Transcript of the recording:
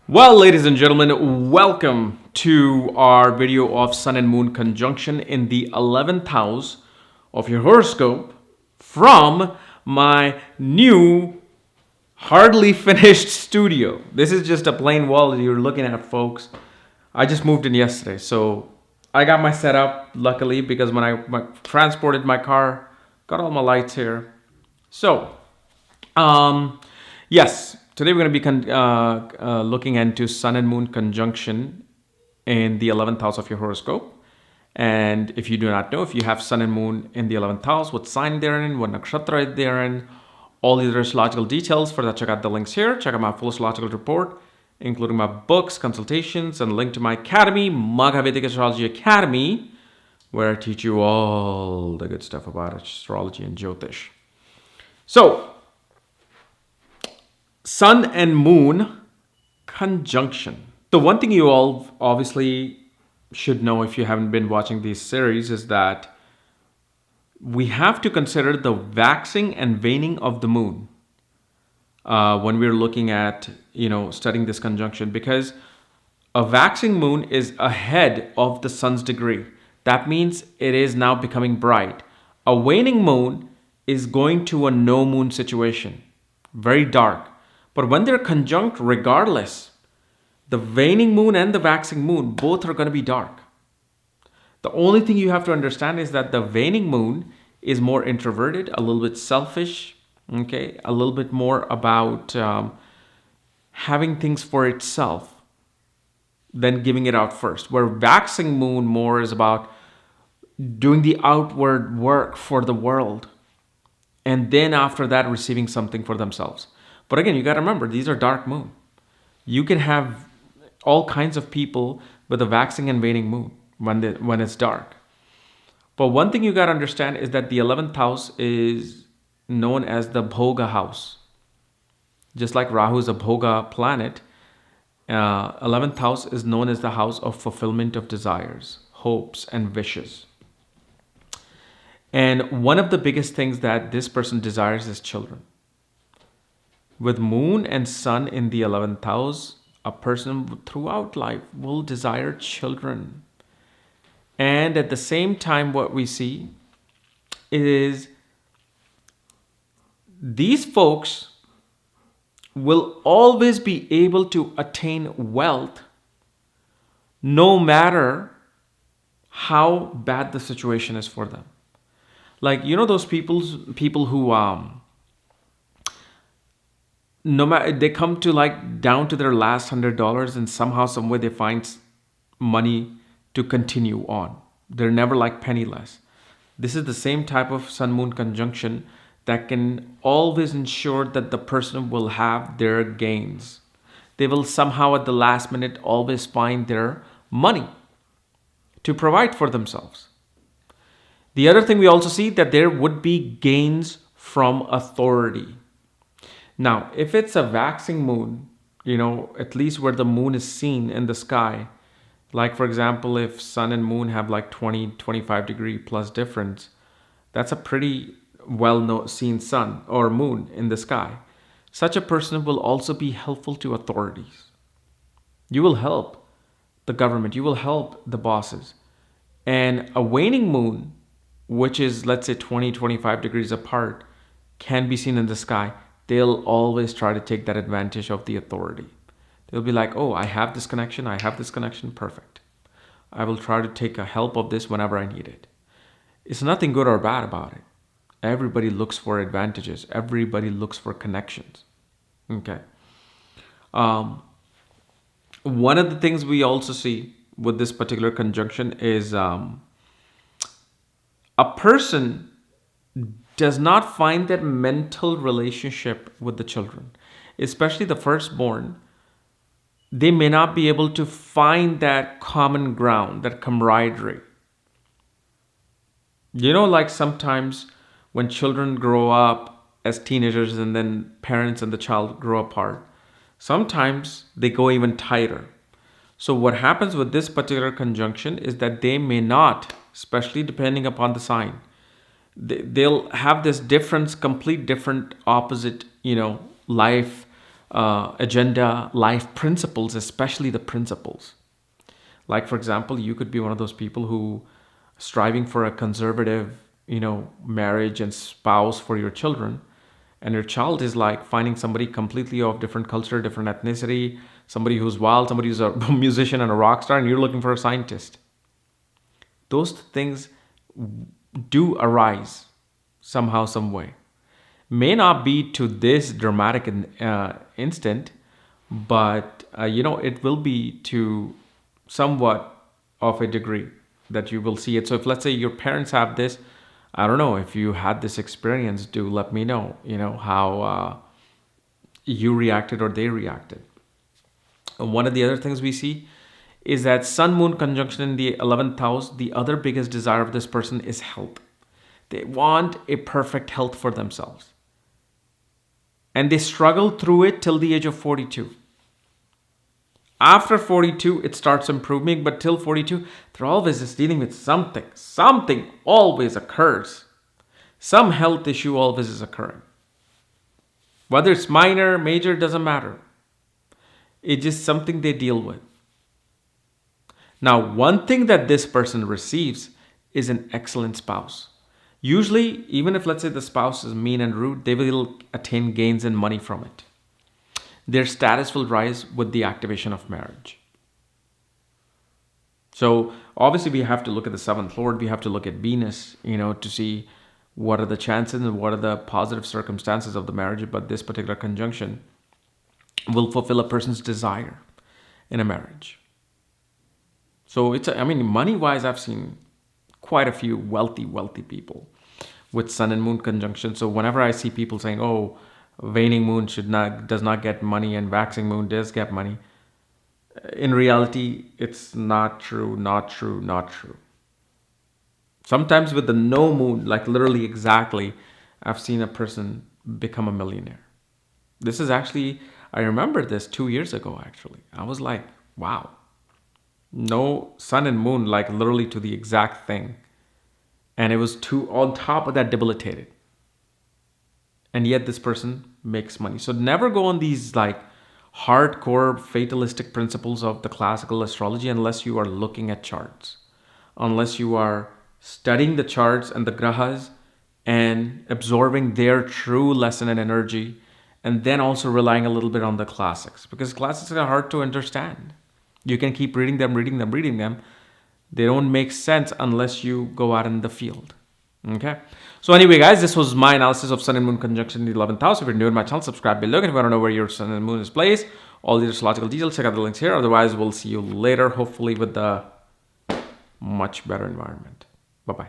Well, ladies and gentlemen, welcome to our video of Sun and Moon conjunction in the 11th house of your horoscope from my new, hardly finished studio. This is just a plain wall that you're looking at, folks. I just moved in yesterday, so I got my setup, luckily, because when I transported my car, got all my lights here. So, yes, today we're going to be looking into Sun and Moon conjunction in the 11th house of your horoscope. And if you do not know, if you have Sun and Moon in the 11th house, what sign they're in, what nakshatra they're in, all the other astrological details, for that, check out the links here. Check out my full astrological report, including my books, consultations, and link to my academy, Magha Vedic Astrology Academy, where I teach you all the good stuff about astrology and Jyotish. So, Sun and Moon conjunction. So one thing you all obviously should know if you haven't been watching these series is that we have to consider the waxing and waning of the moon when we're looking at, studying this conjunction, because a waxing moon is ahead of the sun's degree. That means it is now becoming bright. A waning moon is going to a no moon situation, very dark. But when they're conjunct, regardless, the waning moon and the waxing moon both are going to be dark. The only thing you have to understand is that the waning moon is more introverted, a little bit selfish, okay, a little bit more about having things for itself than giving it out first. Where waxing moon more is about doing the outward work for the world, and then after that receiving something for themselves. But again, you got to remember, these are dark moon. You can have all kinds of people with a waxing and waning moon when it's dark. But one thing you got to understand is that the 11th house is known as the Bhoga house. Just like Rahu is a Bhoga planet, 11th house is known as the house of fulfillment of desires, hopes, and wishes. And one of the biggest things that this person desires is children. With moon and sun in the 11th house, a person throughout life will desire children. And at the same time, what we see is these folks will always be able to attain wealth no matter how bad the situation is for them. Like, those people who no matter, they come to like down to their last $100, and somehow some way they find money to continue on. They're never like penniless. This is the same type of sun moon conjunction that can always ensure that the person will have their gains. They will somehow at the last minute always find their money to provide for themselves. The other thing we also see that there would be gains from authority. Now, if it's a waxing moon, at least where the moon is seen in the sky, like for example, if sun and moon have like 20-25 degree plus difference, that's a pretty well seen sun or moon in the sky. Such a person will also be helpful to authorities. You will help the government, you will help the bosses. And a waning moon, which is, let's say, 20-25 degrees apart, can be seen in the sky. They'll always try to take that advantage of the authority. They'll be like, oh, I have this connection, perfect. I will try to take a help of this whenever I need it. It's nothing good or bad about it. Everybody looks for advantages. Everybody looks for connections. Okay. One of the things we also see with this particular conjunction is a person does not find that mental relationship with the children, especially the firstborn. They may not be able to find that common ground, that camaraderie. Like sometimes when children grow up as teenagers and then parents and the child grow apart, sometimes they go even tighter. So what happens with this particular conjunction is that they may not, especially depending upon the sign, they'll have this difference, complete different opposite, life agenda, life principles, especially the principles. Like, for example, you could be one of those people who striving for a conservative, marriage and spouse for your children. And your child is like finding somebody completely of different culture, different ethnicity, somebody who's wild, somebody who's a musician and a rock star, and you're looking for a scientist. Those things do arise somehow, some way. May not be to this dramatic instant, but it will be to somewhat of a degree that you will see it. So if, let's say, your parents have this, I don't know if you had this experience, do let me know, how you reacted or they reacted. And one of the other things we see is that sun moon conjunction in the 11th house, the other biggest desire of this person is health. They want a perfect health for themselves. And they struggle through it till the age of 42. After 42, it starts improving, but till 42, they're always just dealing with something. Something always occurs. Some health issue always is occurring. Whether it's minor, major, doesn't matter. It's just something they deal with. Now, one thing that this person receives is an excellent spouse. Usually, even if, let's say, the spouse is mean and rude, they will attain gains in money from it. Their status will rise with the activation of marriage. So obviously we have to look at the seventh lord. We have to look at Venus, to see what are the chances and what are the positive circumstances of the marriage. But this particular conjunction will fulfill a person's desire in a marriage. So money-wise, I've seen quite a few wealthy people with sun and moon conjunction. So whenever I see people saying, "Oh, waning moon does not get money and waxing moon does get money," in reality, it's not true. Sometimes with the no moon, like literally exactly, I've seen a person become a millionaire. This is actually, I remember this 2 years ago, actually. I was like, wow. No sun and moon, like literally to the exact thing. And it was on top of that, debilitated. And yet this person makes money. So never go on these like hardcore fatalistic principles of the classical astrology unless you are looking at charts, unless you are studying the charts and the grahas and absorbing their true lesson and energy, and then also relying a little bit on the classics, because classics are hard to understand. You can keep reading them. They don't make sense unless you go out in the field. Okay. So anyway, guys, this was my analysis of sun and moon conjunction in the 11th house. If you're new to my channel, subscribe below. And if you want to know where your sun and moon is placed, all the astrological details, check out the links here. Otherwise, we'll see you later, hopefully with the much better environment. Bye-bye.